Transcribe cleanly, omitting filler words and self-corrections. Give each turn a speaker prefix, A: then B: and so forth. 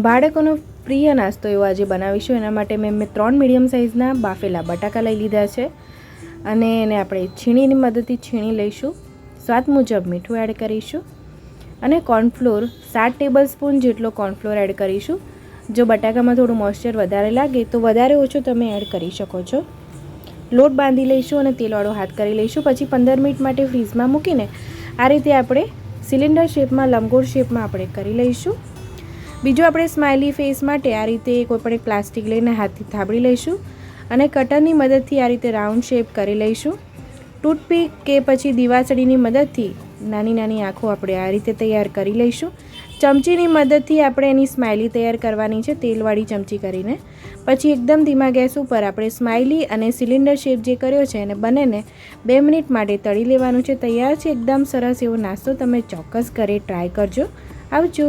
A: બાળકોનો પ્રિય નાસ્તો એવો આજે બનાવીશું. એના માટે મેં 3 મીડિયમ સાઇઝના બાફેલા બટાકા લઈ લીધા છે અને એને આપણે છીણીની મદદથી છીણી લઈશું. સ્વાદ મુજબ મીઠું એડ કરીશું અને કોર્નફ્લોર 7 ટેબલસ્પૂન જેટલો કોર્નફ્લોર એડ કરીશું. જો બટાકામાં થોડું મોઇસ્ચર વધારે લાગે તો વધારે ઓછો તમે એડ કરી શકો છો. લોટ બાંધી લઈશું અને તેલવાળો હાથ કરી લઈશું. પછી 15 મિનિટ માટે ફ્રીઝમાં મૂકીને આ રીતે આપણે સિલિન્ડર શેપમાં લંબગોળ શેપમાં આપણે કરી લઈશું. બીજું આપણે સ્માઇલી ફેસ માટે આ રીતે કોઈપણ એક પ્લાસ્ટિક લઈને હાથથી થાબડી લઈશું અને કટરની મદદથી આ રીતે રાઉન્ડ શેપ કરી લઈશું. ટૂથપીક કે પછી દીવાસળીની મદદથી નાની નાની આંખો આપણે આ રીતે તૈયાર કરી લઈશું. ચમચીની મદદથી આપણે એની સ્માઇલી તૈયાર કરવાની છે, તેલવાળી ચમચી કરીને. પછી એકદમ ધીમા ગેસ ઉપર આપણે સ્માઇલી અને સિલિન્ડર શેપ જે કર્યો છે એને બંનેને 2 મિનિટ માટે તળી લેવાનું છે. તૈયાર છે એકદમ સરસ એવો નાસ્તો. તમે ચોક્કસ ઘરે ટ્રાય કરજો. આવજો.